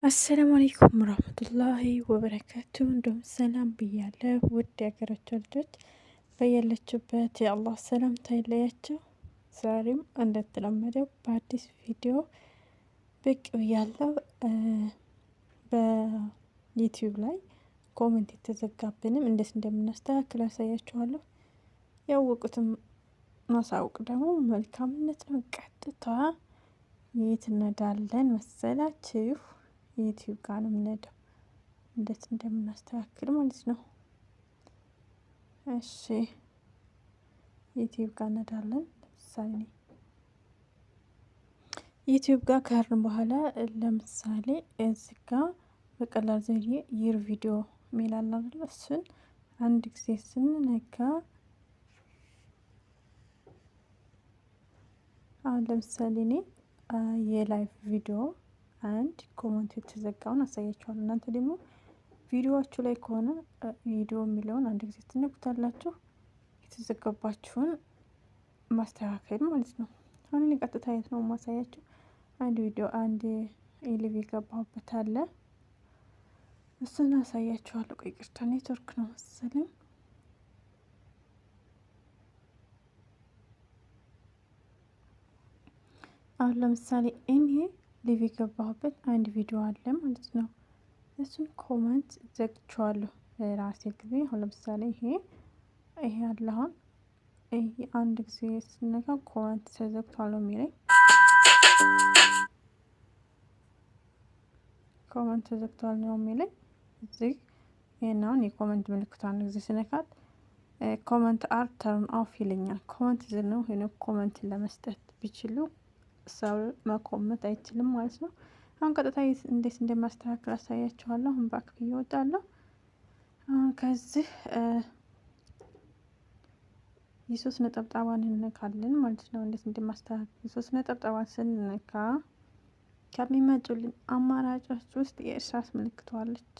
አሰላሙ አለይኩም ወራህመቱላሂ ወበረካቱ። እንደውም ሰላም ብያለሁ ውድ የሀገራቸው ልጆች በያላችሁበት የአላህ ሰላምታ ይለያቸው። ዛሬም እንደተለመደው በአዲስ ቪዲዮ ብቅ ብያለሁ። በዩቲዩብ ላይ ኮሜንት የተዘጋብንም እንዴት እንደምናስተካክል አሳያችኋለሁ። ያወቁትም ማሳወቅ ደግሞ መልካምነት ነው። ቀጥታ የት እንሄዳለን መሰላችሁ? ዩቲዩብ ጋር ነው የምንሄደው፣ እንዴት እንደምናስተካክል ማለት ነው። እሺ ዩቲዩብ ጋር እንሄዳለን። ለምሳሌ ዩቲዩብ ጋር ካርን በኋላ ለምሳሌ እዚህ ጋር በቀላል ዘዴ ይር ቪዲዮ ሚላል አይደል? እሱን አንድ ጊዜ ስንነካ አሁን ለምሳሌ እኔ የላይቭ ቪዲዮ አንድ ኮሜንት የተዘጋውን አሳያችኋለሁ። እናንተ ደግሞ ቪዲዮዋችሁ ላይ ከሆነ ቪዲዮ የሚለውን አንድ ጊዜ ትነኩታላችሁ፣ የተዘገባችሁን ማስተካከል ማለት ነው። አሁን እኔ ቀጥታ የት ነው ማሳያችሁ? አንድ ቪዲዮ አንድ ኢሊቭ የገባሁበት አለ፣ እሱን አሳያችኋለሁ። ቆይ ይቅርታ ኔትወርክ ነው መሰለኝ። አሁን ለምሳሌ እኔ ሊቭ የገባሁበት አንድ ቪዲዮ አለ ማለት ነው። እሱን ኮመንት ዘግቼዋለሁ ራሴ ጊዜ። አሁን ለምሳሌ ይሄ አለ። አሁን ይሄ አንድ ጊዜ ስነካ ኮመንት ተዘግቷል ነው የሚለኝ። ኮመንት ተዘግቷል ነው የሚለኝ እዚህ። ይሄን አሁን የኮመንት ምልክቷን ጊዜ ስነካት ኮመንት አር ተርን ኦፍ ይለኛል። ኮመንት ዝግ ነው። ይሄን ኮመንት ለመስጠት ቢችሉ ሰው መኮመት አይችልም ማለት ነው። አሁን ቀጥታ እንዴት እንደማስተካከል አሳያችኋለሁ። አሁን ባክ ብዬ እወጣለሁ። አሁን ከዚህ የሶስት ነጠብጣቧን እንነካለን ማለት ነው። እንዴት እንደማስተካከል የሶስት ነጠብጣቧን ስንነካ ከሚመጡልን አማራጮች ውስጥ የእርሳስ ምልክቷ አለች።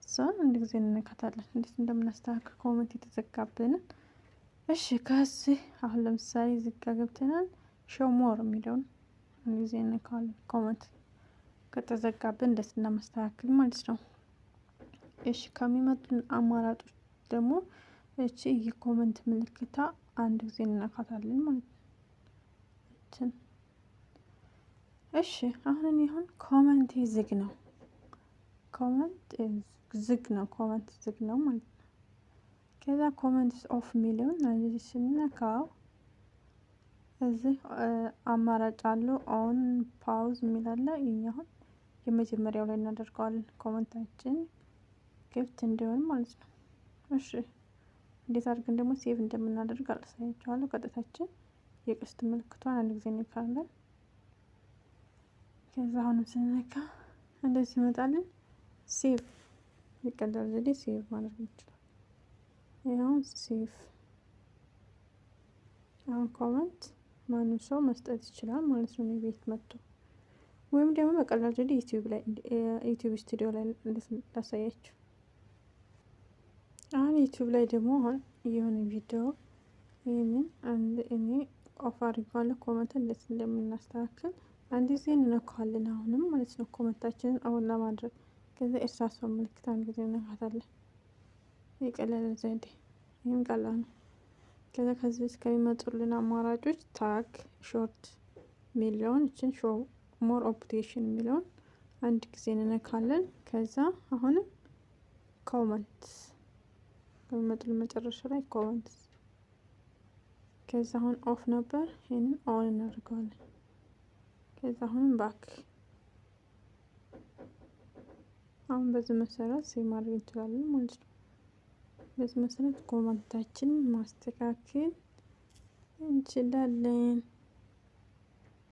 እሷን አንድ ጊዜ እንነካታለን። እንዴት እንደምናስተካክል ኮመንት የተዘጋብንን። እሺ ከዚህ አሁን ለምሳሌ ዝጋ ገብተናል። ሾው ሞር የሚለውን አንድ ጊዜ እንነካዋለን። ኮመንት ከተዘጋብን እንዴት እንደማስተካከል ማለት ነው። እሺ ከሚመጡልን አማራጮች ደግሞ እቺ የኮመንት ምልክታ አንድ ጊዜ እንነካታለን ማለት ነው። እሺ አሁን ይሁን ኮመንት ዝግ ነው። ኮመንት ዝግ ነው። ኮመንት ዝግ ነው ማለት ነው። ከዛ ኮመንት ኦፍ ሚሊዮን አንዚህ ስንነካው እዚህ አማራጭ አለው። ኦን ፓውዝ የሚላለ ይሄ አሁን የመጀመሪያው ላይ እናደርገዋለን፣ ኮመንታችን ክፍት እንዲሆን ማለት ነው። እሺ እንዴት አድርገን ደግሞ ሴቭ እንደምናደርግ አሳያችኋለሁ። ቀጥታችን የቀስት ምልክቷን አንድ ጊዜ እንነካለን። ከዛ አሁንም ስንነካ እንደዚህ ይመጣልን። ሴቭ በቀላል ዘዴ ሴቭ ማድረግ እንችላለን። ይሄው ሴቭ። አሁን ኮመንት ማንም ሰው መስጠት ይችላል ማለት ነው ቤት መጥቶ፣ ወይም ደግሞ በቀላል ዘዴ ዩቲዩብ ላይ ዩቲዩብ ስቱዲዮ ላይ ላሳያችሁ። አሁን ዩቲዩብ ላይ ደግሞ አሁን የሆነ ቪዲዮ ይሄንን አንድ እኔ ኦፍ አድርጌዋለሁ። ኮመንት እንዴት እንደምናስተካክል አንድ ጊዜ እንነካዋለን። አሁንም ማለት ነው ኮመንታችንን አሁን ለማድረግ ከዛ እርሳስ ምልክት አንድ ጊዜ እንነካታለን። የቀለለ ዘዴ፣ ይሄም ቀላል ነው። ከዛ ከዚህ ውስጥ ከሚመጡልን አማራጮች ታግ፣ ሾርት ሚሊዮን እችን ሾው ሞር ኦፕቴሽን የሚለውን አንድ ጊዜ እንነካለን። ከዛ አሁንም ኮመንት ከሚመጡልን መጨረሻ ላይ ኮመንት። ከዛ አሁን ኦፍ ነበር፣ ይሄንን ኦን እናደርገዋለን። ከዛ አሁንም ባክ። አሁን በዚህ መሰረት ሴቭ ማድረግ እንችላለን ማለት ነው። በዚህ መሰረት ኮመንታችን ማስተካከል እንችላለን።